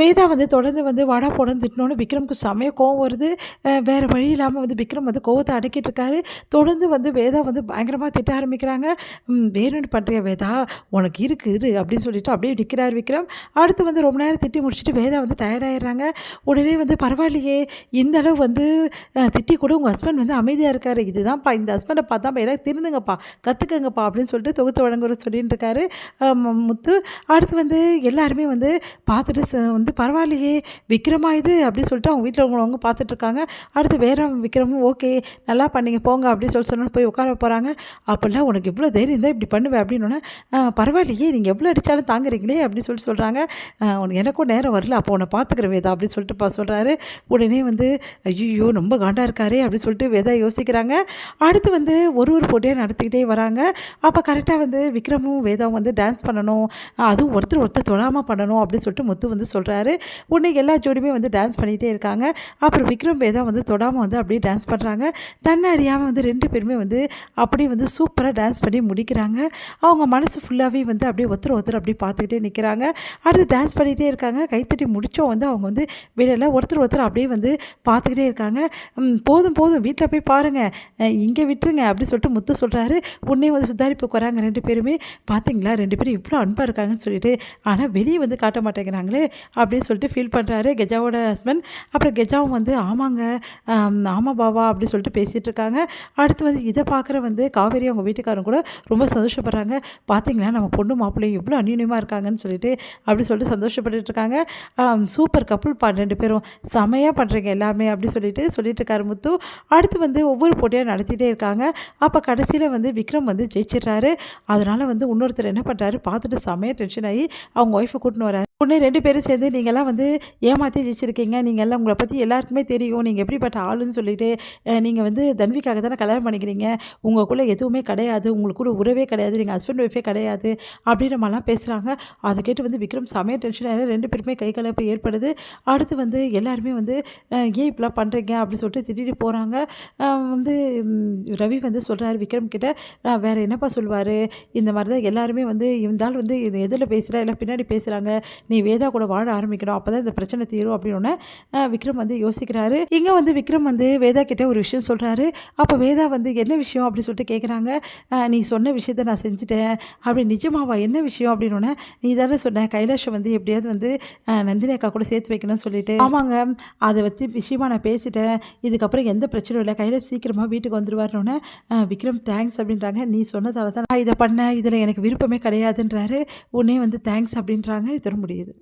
வேதா வந்து தொடர்ந்து வந்து வாடா போடான்னு திட்டினோன்னு விக்ரமுக்கு செமையா கோவம் வருது. வேறு வழி இல்லாமல் வந்து விக்ரம் வந்து கோவத்தை அடக்கிட்டு இருக்காரு. தொடர்ந்து வந்து வேதா வந்து பயங்கரமாக திட்ட ஆரம்பிக்கிறாங்க. வேணும்னு பண்ணுறியா வேதா, உனக்கு இரு அப்படின்னு சொல்லிட்டு அப்படியே நிற்கிறார் விக்ரம். அடுத்து வந்து ரொம்ப நேரம் திட்டி முடிச்சுட்டு வேதா வந்து டயர்டாயிடுறாங்க. உடனே வந்து பரவாயில்லையே, இந்த அளவு வந்து திட்டி கூட உங்கள் ஹஸ்பண்ட் வந்து அமைதியாக இருக்காரு. இதுதான்ப்பா, இந்த ஹஸ்பண்டை பார்த்தாப்பா எல்லாம் திருந்துங்கப்பா, கற்றுக்குங்கப்பா அப்படின்னு சொல்லிட்டு தொகுத்து வழங்குற சொல்லிட்டு இருக்காரு முத்து. அடுத்து வந்து எல்லாருமே வந்து பார்த்துட்டு வந்து பரவாயில்லையே விக்ரமா இது அப்படின்னு சொல்லிட்டு அவங்க வீட்டில் உள்ளவங்க பார்த்துட்ருக்காங்க. அடுத்து வேற விக்ரமும் ஓகே நல்லா பண்ணீங்க போங்க அப்படின்னு சொன்னால் போய் உட்கார போகிறாங்க. அப்போல்லாம் உனக்கு எவ்வளோ தைரியம் தான் இப்படி பண்ணுவேன் அப்படின்னோடனே பரவாயில்லையே நீங்கள் எவ்வளோ அடித்தாலும் தாங்குறீங்களே அப்படின்னு சொல்லிட்டு சொல்கிறாங்க. உனக்கு எனக்கும் நேரம் வரல, அப்போ உன்னை பார்த்துக்கிற வேதா அப்படின்னு சொல்லிட்டு சொல்கிறாரு. உடனே வந்து ஐயோ ரொம்ப காண்டாக இருக்காரே அப்படின்னு சொல்லிட்டு வேதா யோசிக்கிறாங்க. அடுத்து வந்து ஒரு போட்டியாக நடத்திக்கிட்டே வராங்க. அப்போ கரெக்டாக வந்து விக்ரமும் வேதாவும் வந்து டான்ஸ் பண்ணணும், அதுவும் ஒருத்தர் தொடாமல் பண்ணணும் அப்படின்னு சொல்லிட்டு முத்து வந்து சொல்கிறாரு. உடனே எல்லா ஜோடியுமே வந்து டான்ஸ் பண்ணிகிட்டே இருக்காங்க. அப்புறம் விக்ரம் வேதா வந்து தொடாமல் வந்து அப்படியே டான்ஸ் பண்ணுறாங்க. தன்னை அறியாமல் வந்து 2 பேருமே வந்து அப்படியே வந்து சூப்பராக டான்ஸ் பண்ணி முடிக்கிறாங்க. அவங்க மனசு ஃபுல்லாகவே வந்து அப்படியே ஒருத்தர் அப்படியே பார்த்துக்கிட்டே நிற்கிறாங்க. அடுத்து டான்ஸ் பண்ணிகிட்டே இருக்காங்க. கைத்தட்டி முடித்தோம் வந்து அவங்க வந்து வெளியில் ஒருத்தர் அப்படியே வந்து பார்த்துக்கிட்டே இருக்காங்க. போதும் வீட்டில் போய் பாருங்கள், இங்கே விட்டுருங்க அப்படின்னு சொல்லிட்டு முத்து சொல்கிறாரு. உடனே வந்து சுதாரிப்புக்கு வராங்க 2 பேருமே. பார்த்தீங்களா 2 பேரும் இவ்வளோ அன்பாக இருக்காங்கன்னு சொல்லிட்டு, ஆனால் வெளியே வந்து காட்ட மாட்டேங்கிறாங்களே அப்படின்னு சொல்லிட்டு ஃபீல் பண்ணுறாரு கெஜாவோட ஹஸ்பண்ட். அப்புறம் கெஜாவும் வந்து ஆமாங்க, ஆமாம் பாவா அப்படின்னு சொல்லிட்டு பேசிகிட்டு இருக்காங்க. அடுத்து வந்து இதை பார்க்குற வந்து காவேரி அவங்க வீட்டுக்காரங்க கூட ரொம்ப சந்தோஷப்படுறாங்க. பார்த்தீங்களா நம்ம பொண்ணு மாப்பிள்ளையும் எவ்வளோ அந்யூன்யமாக இருக்காங்கன்னு சொல்லிட்டு அப்படி சொல்லிட்டு சந்தோஷப்பட்டுட்டு இருக்காங்க. சூப்பர் கப்புள் 2 பேரும் செமையாக பண்ணுறீங்க எல்லாமே அப்படி சொல்லிட்டு இருக்காரு முத்து. அடுத்து வந்து ஒவ்வொரு போட்டியாக நடத்திட்டே இருக்காங்க. அப்போ கடைசியில் வந்து விக்ரம் வந்து ஜெயிச்சிடுறாரு. அதனால் வந்து இன்னொருத்தர் என்ன பண்ணுறாரு பார்த்துட்டு செமையாக டென்ஷன் ஆகி அவங்க ஒய்ஃபை கூட்டின்னு வராரு. உடனே 2 பேரும் சேர்ந்து நீங்கள்லாம் வந்து ஏமாற்றி ஜெயிச்சிருக்கீங்க, நீங்கள் எல்லாம் உங்களை பற்றி எல்லாருக்குமே தெரியும், நீங்கள் எப்படிப்பட்ட ஆளுன்னு சொல்லிட்டு நீங்கள் வந்து தன்விக்காக தானே கல்யாணம் பண்ணிக்கிறீங்க, உங்களுக்குள்ளே எதுவுமே கிடையாது, உங்களுக்கு கூட உறவே கிடையாது, நீங்கள் ஹஸ்பண்ட் ஒய்ஃபே கிடையாது அப்படின்ற மாதிரிலாம் பேசுகிறாங்க. அதை கேட்டு வந்து விக்ரம் செமையாக டென்ஷன் ஆகி 2 பேருமே கை கலப்பு ஏற்படுது. அடுத்து வந்து எல்லாருமே வந்து ஏன் இப்படிலாம் பண்ணுறீங்க அப்படின்னு சொல்லிட்டு திட்டிட்டு போகிறாங்க. வந்து ரவி வந்து சொல்கிறாரு விக்ரம் கிட்ட, வேறு என்னப்பா சொல்லுவார், இந்த மாதிரி தான் எல்லாருமே வந்து இருந்தாலும் வந்து இது எதில் பேசுகிறா எல்லாம் பின்னாடி பேசுகிறாங்க, நீ வேதா கூட வாழ ஆரம்பிக்கணும், அப்போ தான் இந்த பிரச்சனை தீரும் அப்படின்னு விக்ரம் வந்து யோசிக்கிறாரு. இங்கே வந்து விக்ரம் வந்து வேதா கிட்டே ஒரு விஷயம் சொல்கிறாரு. அப்போ வேதா வந்து என்ன விஷயம் அப்படின்னு சொல்லிட்டு கேட்குறாங்க. நீ சொன்ன விஷயத்த நான் செஞ்சுட்டேன் அப்படி. நிஜமாவா, என்ன விஷயம் அப்படின்னு, நீ தானே சொன்ன கைலாஷை வந்து எப்படியாவது வந்து நந்தினி அக்கா கூட சேர்த்து வைக்கணும்னு சொல்லிட்டு. ஆமாங்க, அதை வச்சு விஷயமா நான் பேசிட்டேன், இதுக்கப்புறம் எந்த பிரச்சனையும் இல்லை, கைலாஷ் சீக்கிரமாக வீட்டுக்கு வந்துடுவார்னோன்னே விக்ரம் தேங்க்ஸ் அப்படின்றாங்க. நீ சொன்னதால தான் நான் இதை பண்ணேன், இதில் எனக்கு விருப்பமே கிடையாதுன்றாரு. உடனே வந்து தேங்க்ஸ் அப்படின்றாங்க. இதோட முடியுது.